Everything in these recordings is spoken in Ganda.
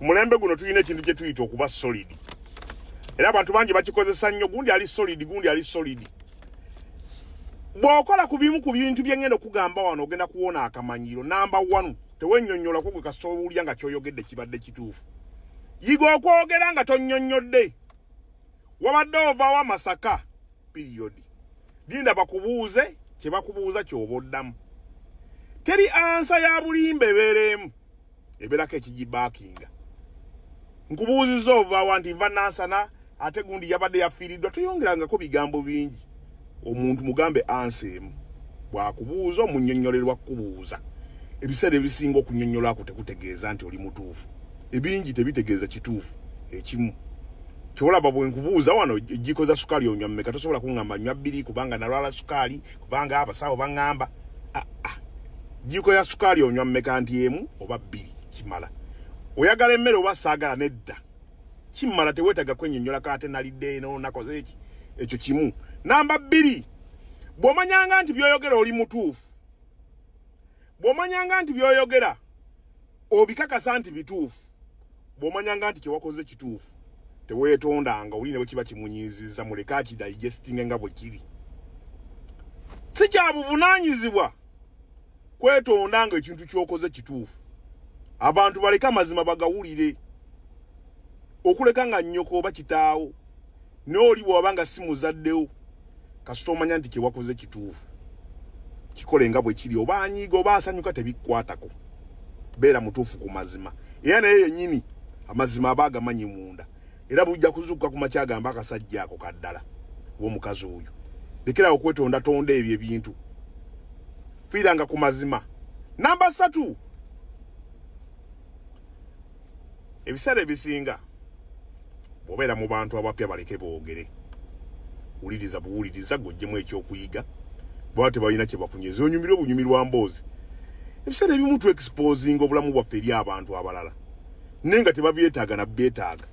ku mulembe guno tulina ekintu kye tuyita okuba solid. Era abantu bangi bakikozesa nnyo, gundi ali solid. Bw'okola ku bimu ku bintu bye ngenda okugamba wano ogenda kuwona akamanyiro. Namba 1, tewennyonnyola ko gwe kasita owulya nga ky'oyogedde kibadde kituufu. Yiga okwogera nga tonnyonnyodde. Wabadde ovaawo amasaka period. Linda bakubuuze kye bakubuuza ky'oba oddamu. Teri ansa ya bulimba ebeeremu ebeerako ekigibaakinga. Nkubuuzizza ovaawo nti nva nansana ate gundi yabadde yafiiriddwa, toyongerangako bigambo bingi. Omuntu mugambe ansa emu. Bw'akubuuza omunnyonnyolerwa kubuuza. Ebiseera ebisinga okunnyonnyolako tekutegeeza nti oli mutuufu. Ebingi tebitegeeza kituufu ekimu. Kyolaba bwe nkubuuza wano ejjiko za sukaali onywa mmeka, tosobola kuŋŋamba nnywa 2 kubanga nalwala sukaali, kubanga abasawo baŋŋamba. Jjiko ya sukaali onywa mmeka nti emu oba 2 kimala. Oyagala emmere oba saagala nedda. Kimala teweetaga kwennyonnyola ate nalidde eno nakoze eki. Ekyo kimu. Namba 2. Bw'omanyanga nti by'oyogera oli mutuufu. Bw'omanyanga nti by'oyogera obikakasa nti bituufu. Bw'omanyanga nti kye wakoze kituufu. Teweetondanga oli ne bwe kiba kimunyiizizza, muleke akidigestinge nga bwe kiri. Si kya buvunaanyizibwa kwetondanga ekintu ky'okoze kituufu. Abantu baleke amazima bagawulire. Okuleka nga nnyoko oba kitaawo n'oli bw'wabanga si muzaddewo kasita omanya nti kye wakoze kituufu. Kikole nga bwe kiri, oba anyiiga oba asanyuka tebikkwatako. Beera mutuufu ku mazima. Era naye yennyini amazima aba agamanyi munda. Era bujja kuzuukuka ku makya agamba akasajja ako kaddala w'omukazi oyo. Lekera okwetonda tonda ebyo ebintu. Fiiranga ku mazima. Namba 3. Ebiseera ebisinga bw'obeera mu bantu abapya baleke boogere. Wuliriza buwuliriza gojjemu ekyokuyiga. Bw'ate balina kye bakunyeza onyumire obunyumirwa mboozi. Ebiseera ebimu tu exposing obulamu bwaffe eri abantu abalala. Nenga tebabyetaaga na byetaaga.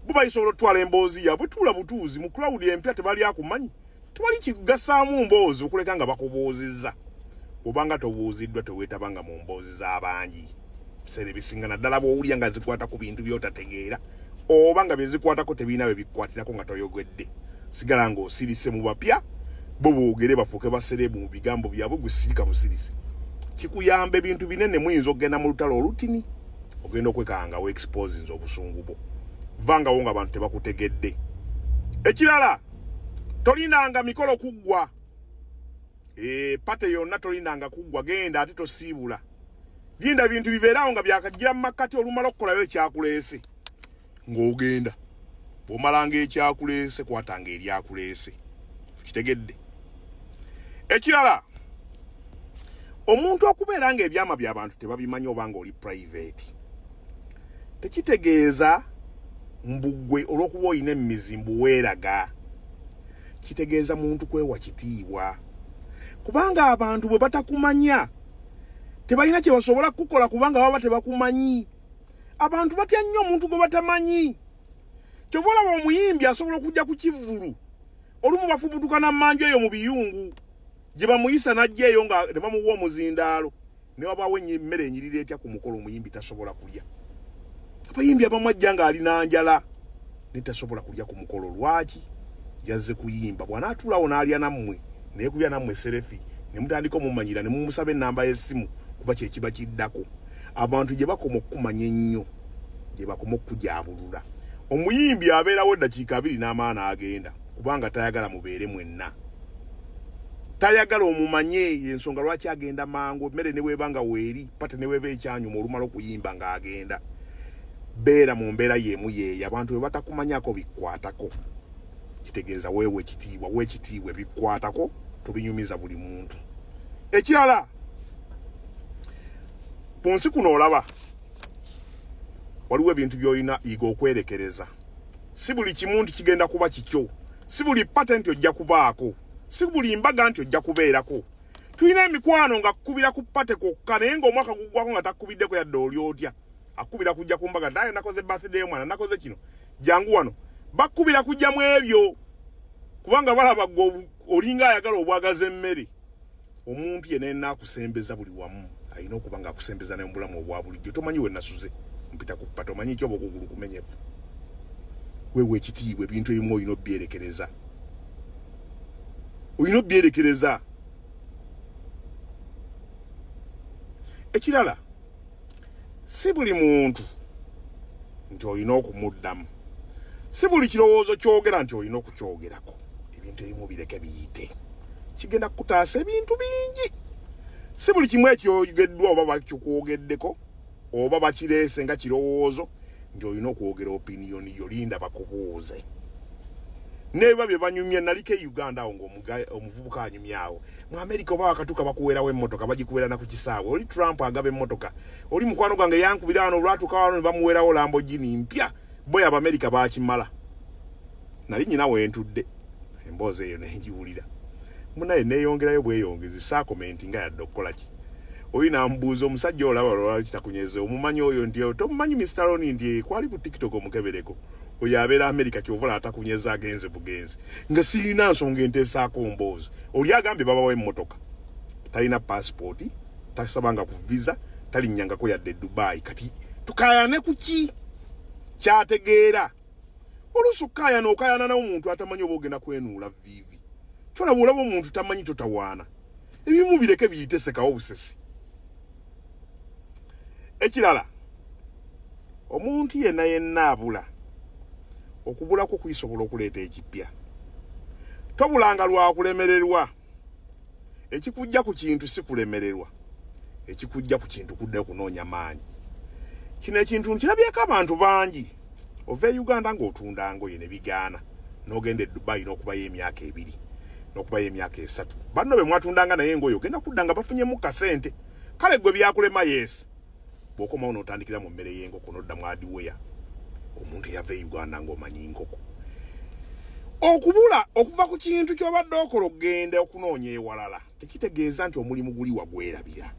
Buba isobola otwala emboozi yaabwe tuula butuuzi mu cloud empya tebali akumanyi. Tewali kigasaamu mboozi okuleka nga bakubuuzizza. Obanga tobuuziddwa teweetabanga mu mboozi z'abangi. Ebiseera ebisinga naddala bw'owulya nga zikwata ku bintu by'otategeera oba nga bye zikwatako tebiina bye bikkwatirako nga toyogedde. Sigala ng'osirise mu bapya bo boogere bafuuke baserebu mu bigambo byabwe gwe sirika busirisi. Kikuyamba ebintu binene muyinza okugenda mu lutalo olutini ogenda okwekanga we exposing obusungu bwo. Vangawo nga abantu tebakutegedde. Ekirala tolinanga mikolo kuggwa. Pate yonna tolinanga kuggwa, genda ate tosiibula. Linda bintu bibeerawo nga byakajjira mu makkati olumala okukolayo ekyakuleese ng'ogenda. Bw'omalanga ekyakuleese kwatanga eryakuleese. Kitegedde. Ekirala omuntu okubeera nga ebyama by'abantu tebabimanyi oba nga oli private tekitegeeza mbugwe olw'okuba olina emizimbu weeraga. Kitegeeza muntu kwewa kitiibwa. Kubanga abantu bwe batakumanya tebalina kye basobola kukola kubanga baba tebakumanyi. Abantu batya nnyo omuntu gwe batamanyi. Kyova olaba omuyimbi asobola okujja ku kivvulu olumu bafubutuka na mmanju eyo mu biyungu gye bamuyisa n'ajja eyo nga ne bamuwa omuzindaalo ne wabaawo emmere enyirira etya ku mukolo omuyimbi tasobola kulya. Abayimbi abamu ajja nga alina njala ne tasobola kulya ku mukolo. Lwaki? Yazze kuyimba. Bw'anaatuulawo n'alya nammwe neekubya nammwe serefi ne mutandika omumanyira ne mumusaba ennamba y'essimu kuba kye kiba kiddako. Abantu gye bakoma okukumanya ennyo gye bakoma okujaabulula. Omuyimbi abeerawo eddakiika 2 n'amaana agenda kubanga tayagala mubeere mwenna. Tayagala omumanye y'ensonga lwaki agenda mangu. Emmere ne bwebanga weeri pate ne bweba ekyanyuma olumala okuyimba ng'agenda. Beera mu mbeera y'emu yeeyo. Abantu bwe batakumanyako bikwatako. Kitegeeza weewe ekitiibwa, weekitiibwa bikwatako tobinyumiza buli muntu. Ekirala ku nsi kuno olaba waliwo ebintu by'olina yiga okwerekereza. Si buli kimu nti kigenda kuba kikyo. Si buli patenti ojja kubaako. Si buli mbaga nti ojja kubeerako. Tulina emikwano nga kukubira ku pate kwokka naye ng'omwaka guggwako nga takkubiddeko yadde oli otya. Akubira kujja ku mbaga naye nakoze birthday y'omwana nakoze kino. Jangu wano. Bakkubira kujja mu ebyo. Kubanga balaba gwe olinga ayagala obwagaza emmere. Omuntu yenna akusembeza buli wamu. Alina okuba nga akusembeza ne mu bulamu obwa bulijjo. Tomanyi we nasuze. mpita ku pato manyi kyo bokugulu kumenyefu wewe ekitiibwe bintu ebimu oyina obyerekereza ekirala si buli muntu nti oyina okumuddamu si buli kirowoozo kyogera nti oyina okukyogerako ebintu ebimu bireke biyite kigenda kutaasa ebintu bingi si buli kimu ekyogeddwa oba bakikwogeddeko oba bakireese nga kirowoozo nti olina okwogera opiniyoni yo linda bakubuuze neba bye banyumye naliko Uganda awo ng'omuvubuka anyumyawo mu America oba wakatuka bakuweerawo emmotoka bagikuweera na ku kisaawe oli Trump agaba emmotoka oli mukwano gwange yankubira wano olwatuka wano ne bamuweerawo Lamborghini mpya boy Abamerica bakimala nali nyina wentudde emboozi eyo nenjiwulira munaye neeyongerayo bweyongezi saa komenti nga yadde okukola ki oyina ambuuza omusajja olaba lwali kitakunyeze omumanyi oyo ndi tomumanyi Mr. Roni ndi kwali ku TikTok omukebereko oyo abeera America kyovola atakunyeza agenze bugenzi nga sirina nsonga enteesaako mboozi oli agambye babawo emmotoka talina passport tasabanga ku visa talinnyangako yadde Dubai kati tukayane ku ki kyategeera olusukayana okayana n'omuntu atamanyi oba ogenda kwenuula vivi kyolaba olaba omuntu tamanyi totawaana ebimu bireke biyitesekawo busesi ekirala omuntu yenna abula okubulako kuyisobola okuleeta ekipya tobulanga lwakulemererwa ekikujja ku kintu si kulemererwa ekikujja ku kintu kudde kunoonya maanyi kino ekintu nkirabyeko abantu bangi ova Uganda ng'otunda ngoye ne bigaana n'ogenda e Dubai n'okubayo emyaka 2 n'okubayo emyaka 3 banno be mwatundanga naye ngoye ogenda kudda nga bafunyemu kasente kale gwe byakulema yes bw'okomawo n'otandikira mu mmere y'enkoko n'odda mu hardware omuntu yava e Uganda ng'omanyi nkoko okubula okuva ku kintu ky'obadde okola okgenda okunoonya ewalala tekitegeeza nti omulimu guli wagwerabira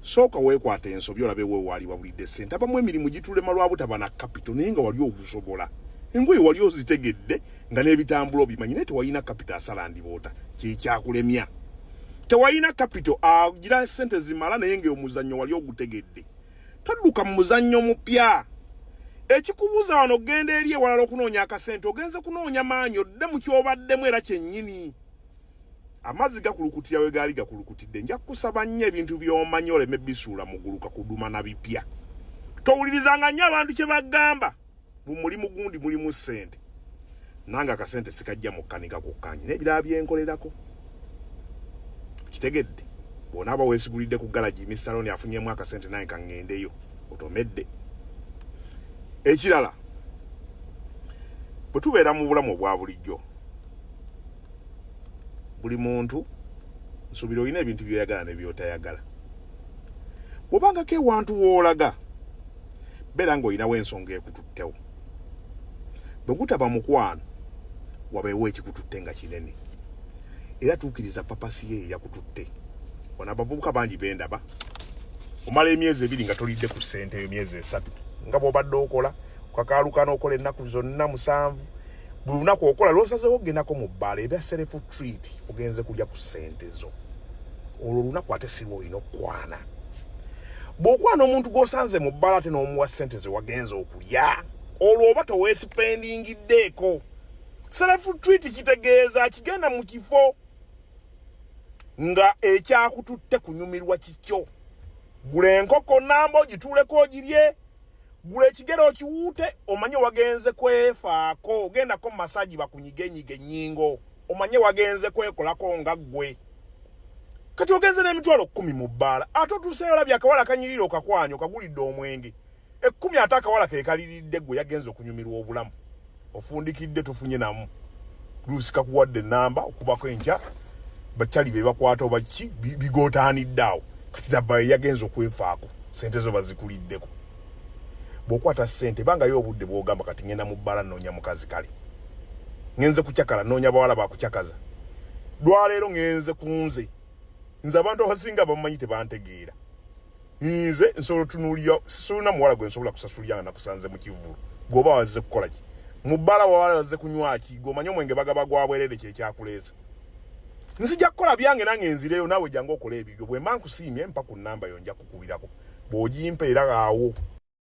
sooka weekwata ensobi olabe weewaali wabulidde ssente abamu emirimu gitulema lwa butaba na kapito naye nga wali ogusobola engoye wali ozitegedde nga n'ebitambulo bimanyi naye tewalina kapito asala ndiboota kyekyakulemya tewalina kapito agira ssente zimala naye ng'omuzannyo wali ogutegedde tadduka mu muzannyo mupya ekikubuuza wano ogenda eri ewalala okunoonya akasente ogenze kunoonya maanyi odde mu kyobaddemu era kyennyini amazzi gakulukutira we gaali gakulukutidde nja kusaba nnyo ebintu by'omanyi oleme bisuula muguluka kuduma na bipya towulirizanga nnyo abantu kye bagamba mulimu gundi mulimu ssente nange akasente sikajja mu kkanika kukkanyi n'ebirala byenkolerako kitegedde bw'onaaba weesigulidde ku galagi Mr. Roni afunyemu akasente naye kaŋŋendeyo otomedde ekirala bwe tubeera mu bulamu obwa bulijjo buli muntu nsuubira olina ebintu by'oyagala ne by'otayagala bw'obangako ewantu w'olaga beera ng'olinawo ensonga ekututtewo bwe gutaba mukwano wabeewo ekikututte nga kinene era tuukiriza papasi ye yakututte wano abavubuka bangi bendaba omala emyezi 2 nga tolidde ku ssente eyo myezi 3 nga bw'obadde okola kakaaluka n'okola ennaku zonna 7 buli lunaku okola lw'osazeewo ogendako mu bbaala ebya self treat ogenze kulya ku ssente zo olwo olunaku ate sirwa olina okukwana bw'okwana omuntu gw'osanze mu bbaala ate n'omuwa ssente ze wagenze okulya olwo oba toweesipendingiddeeko self treat kitegeeza kigenda mu kifo nga ekyakututte kunyumirwa kikyo gula enkoko namba ogituuleko ogirye gula ekigero okiwuute omanye wagenze kwefaako ogendako mu masaji bakunyigenyiga ennyingo omanye wagenze kwekolako nga ggwe kati ogenze n'emitwalo 10 mu bbaala ate otuuseyo olabye akawala kanyirira okakwanya okagulidde omwenge 10 ate akawala ke kaliridde ggwe yagenze okunyumirwa obulamu ofundikidde tufunye namu luusi kakuwadde ennamba okubako enkya bakyali be bakwata oba ki bigootaaniddaawo kati dabba yagenze okwefaako ssente zo bazikuliddeko bw'okwata ssente bangayo obudde bw'ogamba kati ngenda mu bbaala nnoonya mukazi kale ngenze kucyakala nnoonya bawala bakucyakaza lwaleero ngenze ku nze abantu abasinga bamumanyi tebantegeera nze nsobola otunuulira sisolina muwala gwe nsobola kusasulira nga nakusanze mu kivulu gwoba wazze kukola ki mu bbaala wawala wazze kunywa ki gomanye omwenge bagaba gwa bwerere kyekyakuleeza nzija kukola byange nange nzireyo naawe jangu okola ebibyo bwe mba nkusiimye mpa ku nnamba yo nja kukubirako bw'ogimpa era awo